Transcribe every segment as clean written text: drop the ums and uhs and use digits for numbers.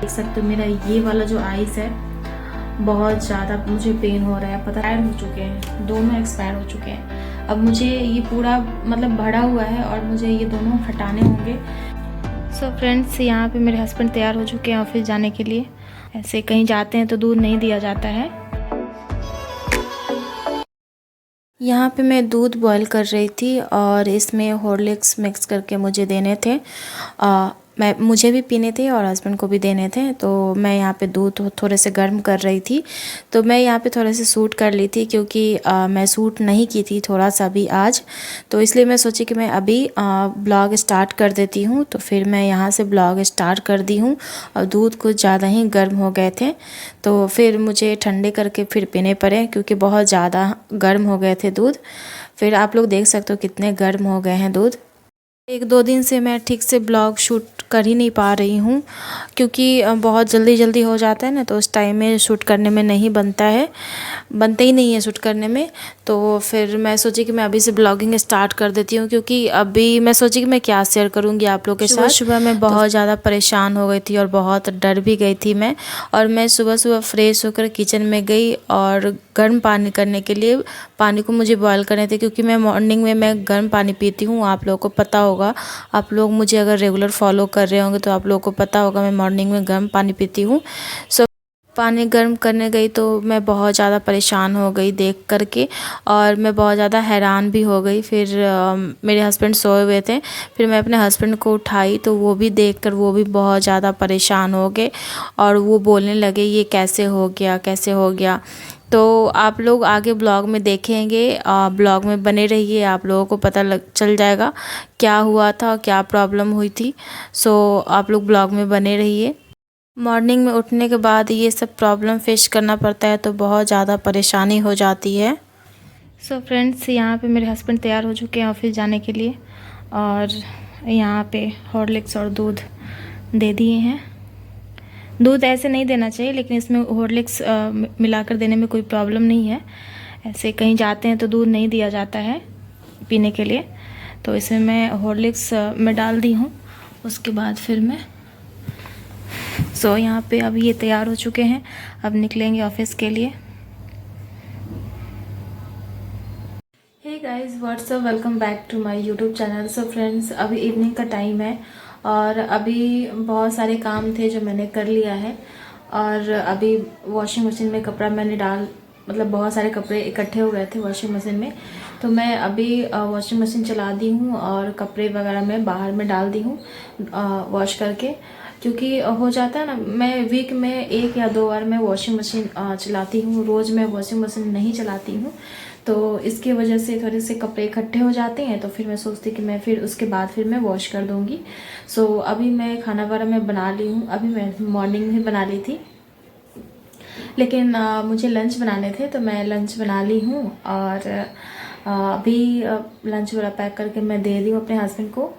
देख सकते हो मेरा ये वाला जो आइस है बहुत ज़्यादा मुझे पेन हो रहा है। पता एक्सपायर हो चुके हैं, दोनों एक्सपायर हो चुके हैं। अब मुझे ये पूरा मतलब भरा हुआ है और मुझे ये दोनों हटाने होंगे। सो फ्रेंड्स, यहाँ पे मेरे हस्बैंड तैयार हो चुके हैं ऑफिस जाने के लिए। ऐसे कहीं जाते हैं तो दूध नहीं दिया जाता है। यहाँ पे मैं दूध बॉईल कर रही थी और इसमें हॉर्लिक्स मिक्स करके मुझे देने थे। मुझे भी पीने थे और हस्बैंड को भी देने थे। तो मैं यहाँ पे दूध थोड़े से गर्म कर रही थी। तो मैं यहाँ पे थोड़े से सूट कर ली थी क्योंकि मैं सूट नहीं की थी थोड़ा सा भी आज। तो इसलिए मैं सोची कि मैं अभी ब्लॉग स्टार्ट कर देती हूँ। तो फिर मैं यहाँ से ब्लॉग स्टार्ट कर दी हूँ। और दूध कुछ ज़्यादा ही गर्म हो गए थे तो फिर मुझे ठंडे करके फिर पीने पड़े क्योंकि बहुत ज़्यादा गर्म हो गए थे दूध। फिर आप लोग देख सकते हो कितने गर्म हो गए हैं दूध। 1-2 दिन से मैं ठीक से ब्लॉग शूट कर ही नहीं पा रही हूँ क्योंकि बहुत जल्दी जल्दी हो जाता है ना, तो उस टाइम में शूट करने में नहीं बनता ही नहीं है शूट करने में। तो फिर मैं सोची कि मैं अभी से ब्लॉगिंग स्टार्ट कर देती हूँ क्योंकि अभी मैं सोची कि मैं क्या शेयर करूँगी आप लोग के साथ। सुबह मैं बहुत ज़्यादा परेशान हो गई थी और बहुत डर भी गई थी मैं। और मैं सुबह सुबह फ्रेश होकर किचन में गई और गर्म पानी करने के लिए पानी को मुझे बॉयल करने थे क्योंकि मैं मॉर्निंग में मैं गर्म पानी पीती हूँ। आप लोगों को पता होगा, आप लोग मुझे अगर रेगुलर फॉलो कर रहे होंगे तो आप लोगों को पता होगा मैं मॉर्निंग में गर्म पानी पीती हूँ। पानी गर्म करने गई तो मैं बहुत ज़्यादा परेशान हो गई देख करके और मैं बहुत ज़्यादा हैरान भी हो गई। फिर मेरे हस्बैंड सोए हुए थे, फिर मैं अपने हस्बैंड को उठाई तो वो भी देखकर वो भी बहुत ज़्यादा परेशान हो गए और वो बोलने लगे ये कैसे हो गया। तो आप लोग आगे ब्लॉग में देखेंगे, ब्लॉग में बने रहिए, आप लोगों को पता चल जाएगा क्या हुआ था, क्या प्रॉब्लम हुई थी। सो आप लोग ब्लॉग में बने रहिए। मॉर्निंग में उठने के बाद ये सब प्रॉब्लम फेस करना पड़ता है तो बहुत ज़्यादा परेशानी हो जाती है। सो फ्रेंड्स, यहाँ पे मेरे हस्बैंड तैयार हो चुके हैं ऑफिस जाने के लिए और यहाँ पे हॉर्लिक्स और दूध दे दिए हैं। दूध ऐसे नहीं देना चाहिए लेकिन इसमें हॉर्लिक्स मिलाकर देने में कोई प्रॉब्लम नहीं है। ऐसे कहीं जाते हैं तो दूध नहीं दिया जाता है पीने के लिए। तो इसमें मैं हॉर्लिक्स में डाल दी हूँ। उसके बाद फिर मैं यहाँ पे अब ये तैयार हो चुके हैं, अब निकलेंगे ऑफिस के लिए। Hey guys, what's up, welcome back to my YouTube channel. So friends, अभी इवनिंग का टाइम है और अभी बहुत सारे काम थे जो मैंने कर लिया है और अभी वॉशिंग मशीन में कपड़ा मैंने मतलब बहुत सारे कपड़े इकट्ठे हो गए थे वॉशिंग मशीन में। तो मैं अभी वॉशिंग मशीन चला दी हूँ और कपड़े वगैरह मैं बाहर में डाल दी हूँ वॉश करके। क्योंकि हो जाता है ना, मैं वीक में 1 या 2 बार मैं वॉशिंग मशीन चलाती हूँ, रोज़ मैं वॉशिंग मशीन नहीं चलाती हूँ। तो इसकी वजह से थोड़े से कपड़े इकट्ठे हो जाते हैं तो फिर मैं सोचती कि मैं फिर उसके बाद फिर मैं वॉश कर दूँगी। अभी मैं खाना वगैरह मैं बना ली हूँ। अभी मैं मॉर्निंग में बना ली थी लेकिन मुझे लंच बनाने थे तो मैं लंच बना ली हूँ और अभी लंच वगैरह पैक करके मैं दे दी हूँ अपने हस्बैंड को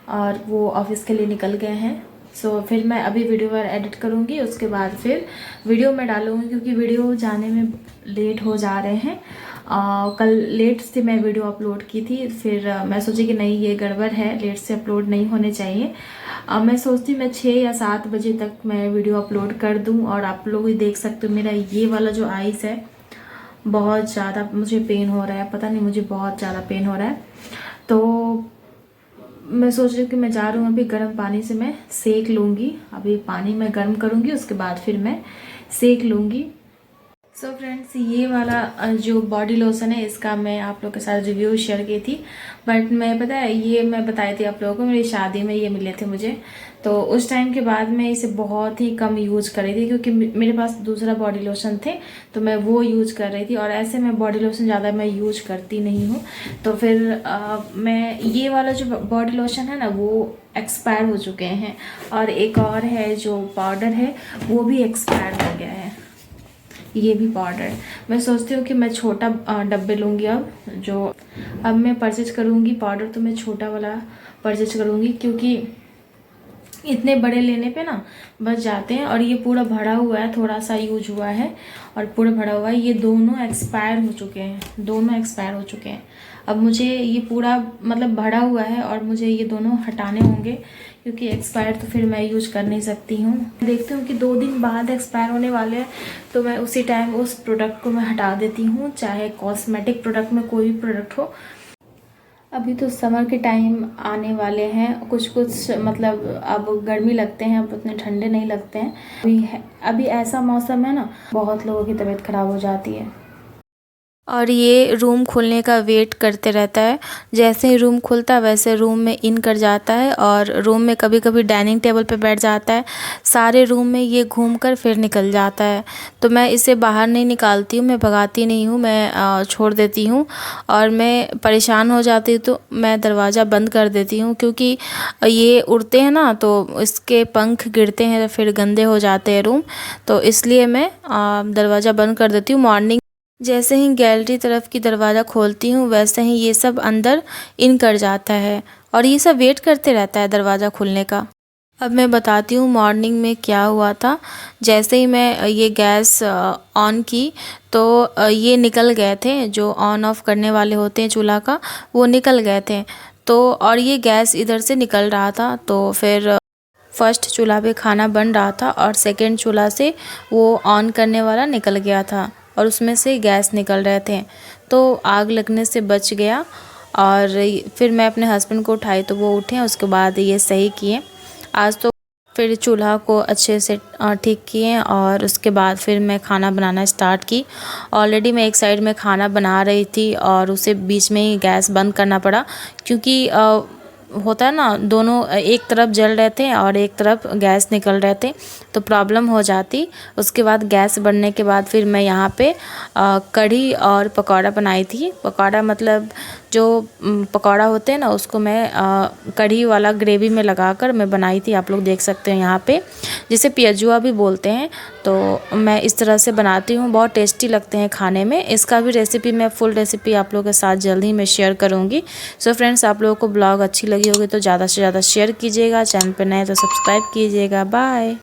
और वो ऑफिस के लिए निकल गए हैं। फिर मैं अभी वीडियो वगैरह एडिट करूँगी, उसके बाद फिर वीडियो में डालूँगी क्योंकि वीडियो जाने में लेट हो जा रहे हैं। कल लेट से मैं वीडियो अपलोड की थी, फिर मैं सोची कि नहीं ये गड़बड़ है, लेट से अपलोड नहीं होने चाहिए। मैं सोचती मैं 6 या 7 बजे तक मैं वीडियो अपलोड कर दूं। और आप लोग भी देख सकते हो मेरा ये वाला जो आइस है बहुत ज़्यादा मुझे पेन हो रहा है। पता नहीं, मुझे बहुत ज़्यादा पेन हो रहा है। तो मैं सोच रही हूँ कि मैं जा रही हूँ अभी गर्म पानी से मैं सेक लूँगी। अभी पानी मैं गर्म करूँगी, उसके बाद फिर मैं सेक लूँगी। सो फ्रेंड्स, ये वाला जो बॉडी लोशन है इसका मैं आप लोग के साथ रिव्यू शेयर की थी, बट मैं पता है ये मैं बताई थी आप लोगों को, मेरी शादी में ये मिले थे मुझे। तो उस टाइम के बाद मैं इसे बहुत ही कम यूज़ कर रही थी क्योंकि मेरे पास दूसरा बॉडी लोशन थे तो मैं वो यूज़ कर रही थी और ऐसे मैं बॉडी लोशन ज़्यादा मैं यूज करती नहीं हूँ। तो फिर मैं ये वाला जो बॉडी लोशन है ना वो एक्सपायर हो चुके हैं और एक और है जो पाउडर है वो भी एक्सपायर हो गया है। ये भी पाउडर मैं सोचती हूँ कि मैं छोटा डब्बे लूँगी। अब मैं परचेज करूँगी पाउडर तो मैं छोटा वाला परचेज करूँगी क्योंकि इतने बड़े लेने पे ना बच जाते हैं। और ये पूरा भरा हुआ है, थोड़ा सा यूज हुआ है और पूरा भरा हुआ है। ये दोनों एक्सपायर हो चुके हैं, अब मुझे ये पूरा मतलब भरा हुआ है और मुझे ये दोनों हटाने होंगे क्योंकि एक्सपायर तो फिर मैं यूज कर नहीं सकती हूँ। देखती हूँ कि 2 दिन बाद एक्सपायर होने वाले हैं तो मैं उसी टाइम उस प्रोडक्ट को मैं हटा देती हूँ, चाहे कॉस्मेटिक प्रोडक्ट में कोई भी प्रोडक्ट हो। अभी तो समर के टाइम आने वाले हैं, कुछ मतलब अब गर्मी लगते हैं, अब उतने ठंडे नहीं लगते हैं। अभी ऐसा मौसम है ना, बहुत लोगों की तबीयत ख़राब हो जाती है। और ये रूम खुलने का वेट करते रहता है, जैसे ही रूम खुलता है वैसे रूम में इन कर जाता है और रूम में कभी कभी डाइनिंग टेबल पे बैठ जाता है। सारे रूम में ये घूमकर फिर निकल जाता है, तो मैं इसे बाहर नहीं निकालती हूँ, मैं भगाती नहीं हूँ, मैं छोड़ देती हूँ। और मैं परेशान हो जाती हूँ तो मैं दरवाज़ा बंद कर देती हूँ, क्योंकि ये उड़ते हैं ना तो इसके पंख गिरते हैं तो फिर गंदे हो जाते हैं रूम, तो इसलिए मैं दरवाज़ा बंद कर देती हूँ। मॉर्निंग जैसे ही गैलरी तरफ की दरवाज़ा खोलती हूँ वैसे ही ये सब अंदर इन कर जाता है और ये सब वेट करते रहता है दरवाज़ा खुलने का। अब मैं बताती हूँ मॉर्निंग में क्या हुआ था। जैसे ही मैं ये गैस ऑन की तो ये निकल गए थे, जो ऑन ऑफ करने वाले होते हैं चूल्हा का, वो निकल गए थे। तो और ये गैस इधर से निकल रहा था, तो फिर फर्स्ट चूल्हा पे खाना बन रहा था और सेकंड चूल्हा से वो ऑन करने वाला निकल गया था और उसमें से गैस निकल रहे थे, तो आग लगने से बच गया। और फिर मैं अपने हस्बैंड को उठाई तो वो उठे, उसके बाद ये सही किए। आज तो फिर चूल्हा को अच्छे से ठीक किए और उसके बाद फिर मैं खाना बनाना स्टार्ट की। ऑलरेडी मैं एक साइड में खाना बना रही थी और उसे बीच में ही गैस बंद करना पड़ा, क्योंकि होता है ना, दोनों एक तरफ जल रहे थे और एक तरफ गैस निकल रहे थे तो प्रॉब्लम हो जाती। उसके बाद गैस बढ़ने के बाद फिर मैं यहाँ पे कढ़ी और पकौड़ा बनाई थी। पकौड़ा मतलब जो पकौड़ा होते हैं ना, उसको मैं कढ़ी वाला ग्रेवी में लगाकर मैं बनाई थी। आप लोग देख सकते हैं यहाँ पे, जिसे पियजुआ भी बोलते हैं। तो मैं इस तरह से बनाती हूँ, बहुत टेस्टी लगते हैं खाने में। इसका भी रेसिपी मैं फुल रेसिपी आप लोगों के साथ जल्दी ही मैं शेयर करूँगी। सो फ्रेंड्स, आप लोगों को ब्लॉग अच्छी लगी होगी तो ज़्यादा से ज़्यादा शेयर कीजिएगा, चैनल पर नए तो सब्सक्राइब कीजिएगा। बाय।